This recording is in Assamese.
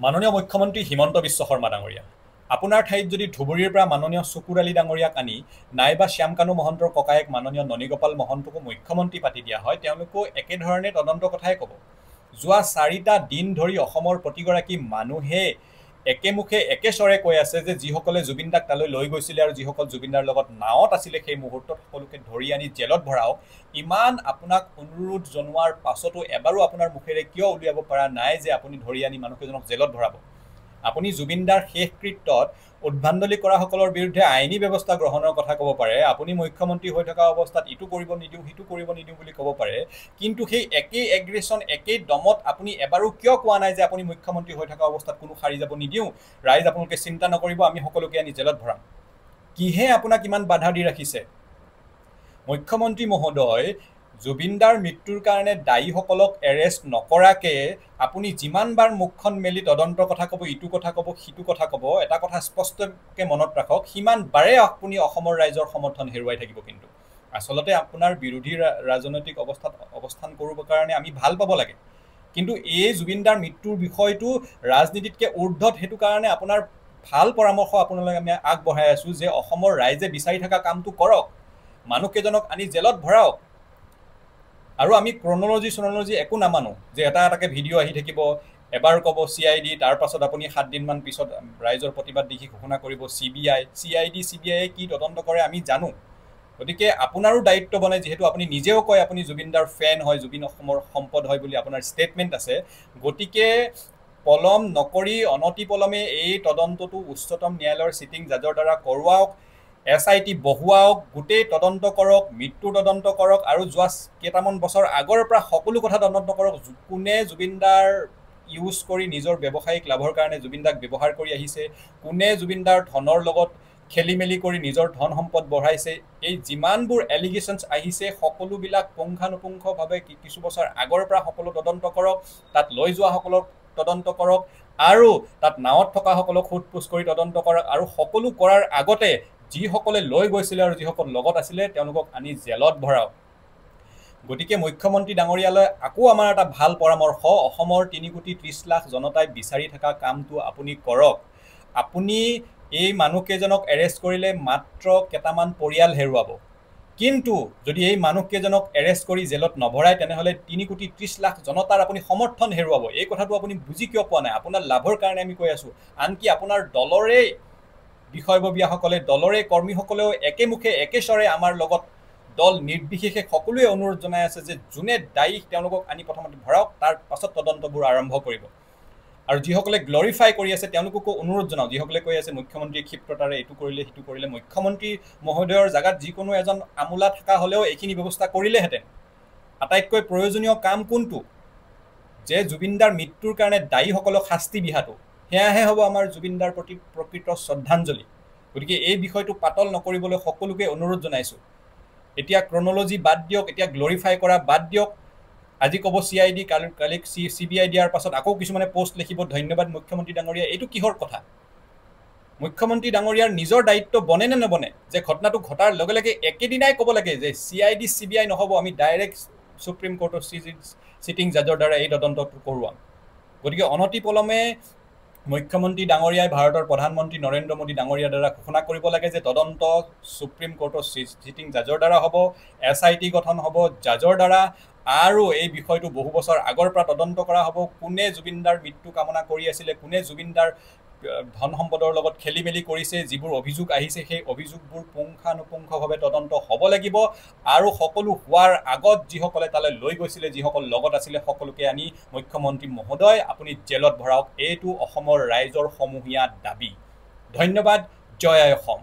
মাননীয় মুখ্যমন্ত্ৰী হিমন্ত বিশ্ব শৰ্মা ডাঙৰীয়া, আপোনাৰ ঠাইত যদি ধুবুৰীৰ পৰা মাননীয় চকুৰ আলী ডাঙৰীয়াক আনি নাইবা শ্যামকানু মহন্তৰ ককায়েক মাননীয় ননীগোপাল মহন্তকো মুখ্যমন্ত্ৰী পাতি দিয়া হয়, তেওঁলোকেও একেধৰণে তদন্ত কথাই ক'ব। যোৱা 4টা দিন ধৰি অসমৰ প্ৰতিগৰাকী মানুহে একেমুখে একেস্বৰে কৈ আছে যে যিসকলে জুবিন দাক তালৈ লৈ গৈছিলে আৰু যিসকল জুবিন দাৰ লগত নাৱত আছিলে সেই মুহূৰ্তত সকলোকে ধৰি আনি জেলত ভৰাওক। ইমান আপোনাক অনুৰোধ জনোৱাৰ পাছতো এবাৰো আপোনাৰ মুখেৰে কিয় উলিয়াব পৰা নাই যে আপুনি ধৰি আনি মানুহকেইজনক জেলত ভৰাব? আপুনি জুবিন দাৰ শেষ কৃত্যত উদ্ভাণ্ডলি কৰাসকলৰ বিৰুদ্ধে আইনী ব্যৱস্থা গ্ৰহণৰ কথা ক'ব পাৰে, আপুনি মুখ্যমন্ত্ৰী হৈ থকা অৱস্থাত ইটো কৰিব নিদিওঁ সিটো কৰিব নিদিওঁ বুলি ক'ব পাৰে, কিন্তু সেই একেই এগ্ৰেছন একেই দমত আপুনি এবাৰো কিয় কোৱা নাই যে আপুনি মুখ্যমন্ত্ৰী হৈ থকা অৱস্থাত কোনো সাৰি যাব নিদিওঁ, ৰাইজ আপোনালোকে চিন্তা নকৰিব, আমি সকলোকে আনি জেলত ভৰাম? কিহে আপোনাক ইমান বাধা দি ৰাখিছে? মুখ্যমন্ত্ৰী মহোদয়, জুবিন দাৰ মৃত্যুৰ কাৰণে দায়ীসকলক এৰেষ্ট নকৰাকে আপুনি যিমানবাৰ মুখখন মেলি তদন্তৰ কথা ক'ব, ইটো কথা ক'ব, সিটো কথা ক'ব, এটা কথা স্পষ্টকৈ মনত ৰাখক, সিমানবাৰে আপুনি অসমৰ ৰাইজৰ সমৰ্থন হেৰুৱাই থাকিব। কিন্তু আচলতে আপোনাৰ বিৰোধী ৰাজনৈতিক অৱস্থান কৰিবৰ কাৰণে আমি ভাল পাব লাগে, কিন্তু এই জুবিন দাৰ মৃত্যুৰ বিষয়টো ৰাজনীতিতকৈ ঊৰ্ধত, সেইটো কাৰণে আপোনাৰ ভাল পৰামৰ্শ আপোনালোকে আমি আগবঢ়াই আছোঁ যে অসমৰ ৰাইজে বিচাৰি থকা কামটো কৰক, মানুহকেইজনক আনি জেলত ভৰাওক। আৰু আমি ক্ৰনলজি একো নামানো যে এটা এটাকৈ ভিডিঅ' আহি থাকিব, এবাৰ ক'ব CID, তাৰ পাছত আপুনি 7 দিনমান পিছত ৰাইজৰ প্ৰতিবাদ দেখি ঘোষণা কৰিব CBI। CID কি তদন্ত কৰে আমি জানো। গতিকে আপোনাৰো দায়িত্ব বনে, যিহেতু আপুনি নিজেও কয় আপুনি জুবিন দাৰ ফেন হয়, জুবিন অসমৰ সম্পদ হয় বুলি আপোনাৰ ষ্টেটমেণ্ট আছে, গতিকে পলম নকৰি অনতিপলমে এই তদন্তটো উচ্চতম ন্যায়ালয়ৰ চিটিং জাজৰ দ্বাৰা কৰোৱাওক, SIT বহুৱাওক, গোটেই তদন্ত কৰক, মৃত্যুৰ তদন্ত কৰক, আৰু যোৱা কেইটামান বছৰ আগৰ পৰা সকলো কথা তদন্ত কৰক। কোনে জুবিন দাৰ ইউজ কৰি নিজৰ ব্যৱসায়িক লাভৰ কাৰণে জুবিন দাক ব্যৱহাৰ কৰি আহিছে, কোনে জুবিন দাৰ ধনৰ লগত খেলি মেলি কৰি নিজৰ ধন সম্পদ বঢ়াইছে, এই যিমানবোৰ এলিগেশ্যনছ আহিছে সকলোবিলাক পুংখানুপুংখভাৱে কিছু বছৰ আগৰ পৰা সকলো তদন্ত কৰক, তাত লৈ যোৱাসকলক তদন্ত কৰক, আৰু তাত নাৱত থকাসকলক সোধ পোছ কৰি তদন্ত কৰক, আৰু সকলো কৰাৰ আগতে যিসকলে লৈ গৈছিলে আৰু যিসকল লগত আছিলে তেওঁলোকক আনি জেলত ভৰাওক। গতিকে মুখ্যমন্ত্ৰী ডাঙৰীয়ালৈ আকৌ আমাৰ এটা ভাল পৰামৰ্শ, অসমৰ 3,30,00,000 জনতাই বিচাৰি থকা কামটো আপুনি কৰক। আপুনি এই মানুহকেইজনক এৰেষ্ট কৰিলে মাত্ৰ কেইটামান পৰিয়াল হেৰুৱাব, কিন্তু যদি এই মানুহকেইজনক এৰেষ্ট কৰি জেলত নভৰাই তেনেহ'লে 3,30,00,000 জনতাৰ আপুনি সমৰ্থন হেৰুৱাব। এই কথাটো আপুনি বুজি কিয় পোৱা নাই? আপোনাৰ লাভৰ কাৰণে আমি কৈ আছোঁ। আনকি আপোনাৰ দলৰে বিষয়ববীয়াসকলে, দলৰে কৰ্মীসকলেও একেমুখে একেস্বৰে আমাৰ লগত দল নিৰ্বিশেষে সকলোৱে অনুৰোধ জনাই আছে যে যোনে দায়ী তেওঁলোকক আনি প্ৰথমতে ভৰাওক, তাৰ পাছত তদন্তবোৰ আৰম্ভ কৰিব। আৰু যিসকলে গ্লৰিফাই কৰি আছে তেওঁলোককো অনুৰোধ জনাওঁ, যিসকলে কৈ আছে মুখ্যমন্ত্ৰীৰ ক্ষিপ্ৰতাৰে এইটো কৰিলে সিটো কৰিলে, মুখ্যমন্ত্ৰী মহোদয়ৰ জাগাত যিকোনো এজন আমোলা থকা হ'লেও এইখিনি ব্যৱস্থা কৰিলেহেঁতেন। আটাইতকৈ প্ৰয়োজনীয় কাম কোনটো? যে জুবিন দাৰ মৃত্যুৰ কাৰণে দায়ীসকলক শাস্তি বিহাটো, সেয়াহে হ'ব আমাৰ জুবিন দাৰ প্ৰতি প্ৰকৃত শ্ৰদ্ধাঞ্জলি। গতিকে এই বিষয়টো পাতল নকৰিবলৈ সকলোকে অনুৰোধ জনাইছোঁ। এতিয়া ক্ৰনলজি বাদ দিয়ক, এতিয়া গ্লৰিফাই কৰা বাদ দিয়ক। আজি ক'ব CID, কালি CBI দিয়াৰ পাছত আকৌ কিছুমানে পোষ্ট লিখিব ধন্যবাদ মুখ্যমন্ত্ৰী ডাঙৰীয়া। এইটো কিহৰ কথা? মুখ্যমন্ত্ৰী ডাঙৰীয়াৰ নিজৰ দায়িত্ব বনে নে নবনে যে ঘটনাটো ঘটাৰ লগে লগে একেদিনাই ক'ব লাগে যে CID CBI নহ'ব, আমি ডাইৰেক্ট সুপ্ৰিম কোৰ্টৰ চিটিং জাজৰ দ্বাৰা এই তদন্তটো কৰোৱাম। গতিকে অনতিপলমে মুখ্যমন্ত্ৰী ডাঙৰীয়াই ভাৰতৰ প্ৰধানমন্ত্ৰী নৰেন্দ্ৰ মোদী ডাঙৰীয়াৰ দ্বাৰা ঘোষণা কৰিব লাগে যে তদন্ত সুপ্ৰিম কোৰ্টৰ চিটিং জাজৰ দ্বাৰা হ'ব, SIT গঠন হ'ব জাজৰ দ্বাৰা, আৰু এই বিষয়টো বহু বছৰ আগৰ পৰা তদন্ত কৰা হ'ব। কোনে জুবিন দাৰ মৃত্যু কামনা কৰি আছিলে, কোনে জুবিন দাৰ ধন সম্পদৰ লগত খেলি মেলি কৰিছে, যিবোৰ অভিযোগ আহিছে সেই অভিযোগবোৰ পুংখানুপুংখভাৱে তদন্ত হ'ব লাগিব, আৰু সকলো হোৱাৰ আগত যিসকলে তালৈ লৈ গৈছিলে, যিসকল লগত আছিলে, সকলোকে আনি মুখ্যমন্ত্ৰী মহোদয় আপুনি জেলত ভৰাওক। এইটো অসমৰ ৰাইজৰ সমূহীয়া দাবী। ধন্যবাদ। জয় আই অসম।